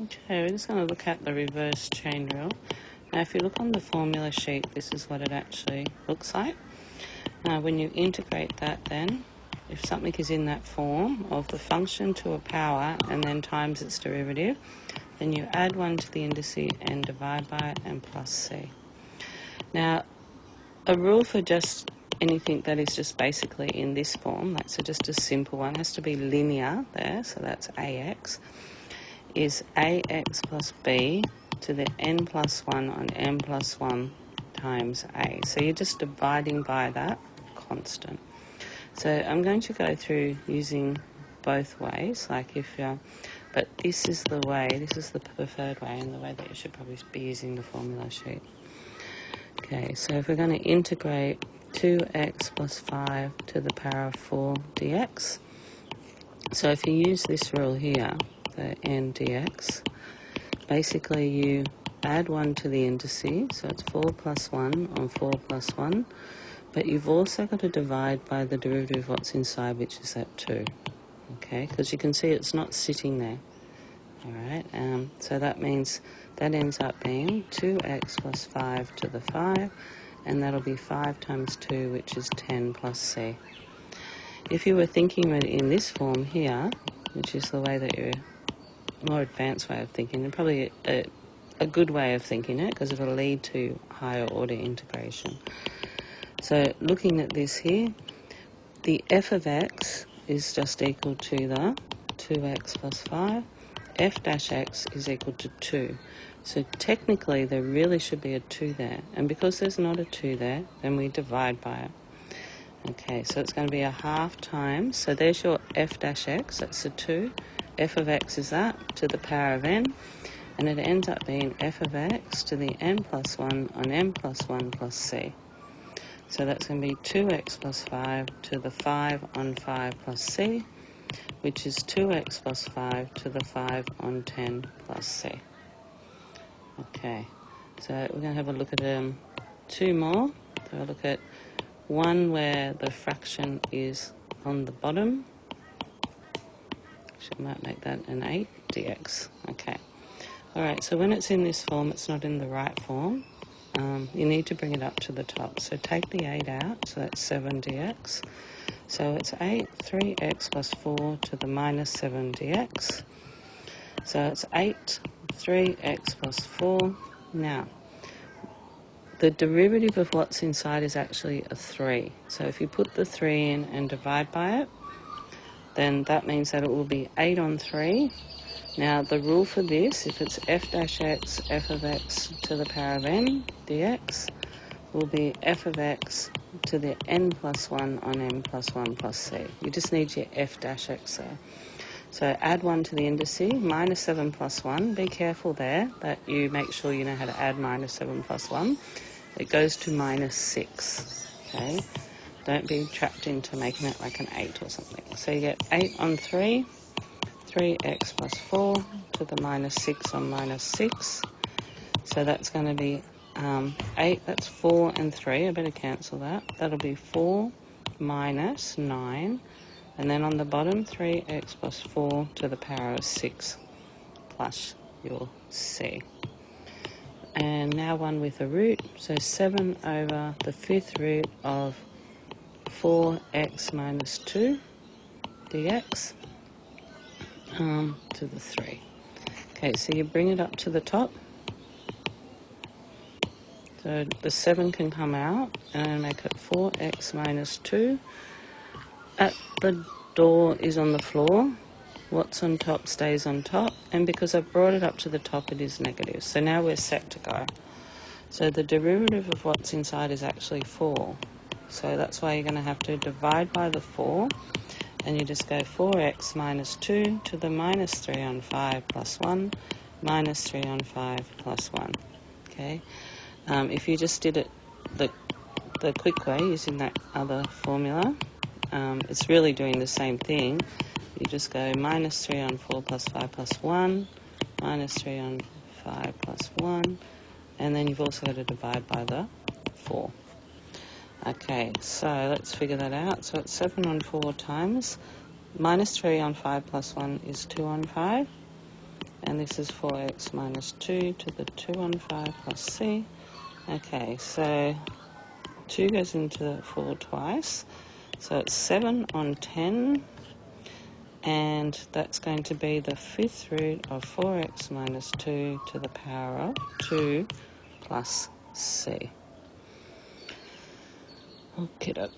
Okay, we're just going to look at the reverse chain rule. Now, if you look on the formula sheet, this is what it actually looks like. Now, when you integrate that then, if something is in that form of the function to a power and then times its derivative, then you add 1 to the indice and divide by it and plus c. Now, a rule for just anything that is just basically in this form, like so just a simple one, has to be linear there, so that's ax, is ax plus b to the n plus 1 on n plus 1 times a. So you're just dividing by that constant. So I'm going to go through using both ways, like if you're, but this is the way, this is the preferred way and the way that you should probably be using the formula sheet. Okay, so if we're going to integrate 2x plus 5 to the power of 4 dx, so if you use this rule here, the n dx, basically you add 1 to the indice, so it's 4 plus 1 on 4 plus 1, but you've also got to divide by the derivative of what's inside, which is that 2, okay, because you can see it's not sitting there, all right, so that means that ends up being 2x plus 5 to the 5, and that'll be 5 times 2, which is 10 plus c. If you were thinking it in this form here, which is the way that you're more advanced way of thinking, and probably a good way of thinking it, because it'll lead to higher order integration. So looking at this here, the f of x is just equal to the 2x plus 5, f dash x is equal to 2. So technically there really should be a 2 there, and because there's not a 2 there, then we divide by it. Okay, so it's going to be a half times, so there's your f dash x, that's a 2, f of x is that, to the power of n, and it ends up being f of x to the n plus 1 on n plus 1 plus c. So that's going to be 2x plus 5 to the 5 on 5 plus c, which is 2x plus 5 to the 5 on 10 plus c. Okay, so we're going to have a look at two more. So we'll look at one where the fraction is on the bottom. Actually, I might make that an 8 dx. Okay. All right, so when it's in this form, it's not in the right form. You need to bring it up to the top. So take the 8 out, so that's 7 dx. So it's 8, 3x plus 4 to the minus 7 dx. So it's 8, 3x plus 4. Now, the derivative of what's inside is actually a 3. So if you put the 3 in and divide by it, then that means that it will be 8 on 3. Now, the rule for this, if it's f dash x, f of x to the power of n dx, will be f of x to the n plus 1 on n plus 1 plus c. You just need your f dash x there. So add 1 to the indice, minus 7 plus 1. Be careful there that you make sure you know how to add minus 7 plus 1. It goes to minus 6, okay? Don't be trapped into making it like an 8 or something. So you get 8 on 3, 3x plus 4 to the minus 6 on minus 6. So that's going to be 8, that's 4 and 3. I better cancel that. That'll be 4 minus 9. And then on the bottom, 3x plus 4 to the power of 6 plus your c. And now one with a root, so 7 over the 5th root of 4x minus 2 dx to the 3. Okay, so you bring it up to the top. So the 7 can come out and make it 4x minus 2. At the door is on the floor. What's on top stays on top, and because I've brought it up to the top, it is negative. So now we're set to go. So the derivative of what's inside is actually 4. So that's why you're going to have to divide by the 4, and you just go 4x minus 2 to the minus 3 on 5 plus 1, minus 3 on 5 plus 1. Okay. If you just did it the quick way using that other formula, it's really doing the same thing. You just go minus 3 on 4 plus 5 plus 1, minus 3 on 5 plus 1, and then you've also got to divide by the 4. Okay, so let's figure that out. So it's 7 on 4 times minus 3 on 5 plus 1 is 2 on 5. and this is 4x minus 2 to the 2 on 5 plus c. Okay, so 2 goes into the 4 twice, so it's 7 on 10, and that's going to be the 5th root of 4x minus 2 to the power of 2 plus c. Okay.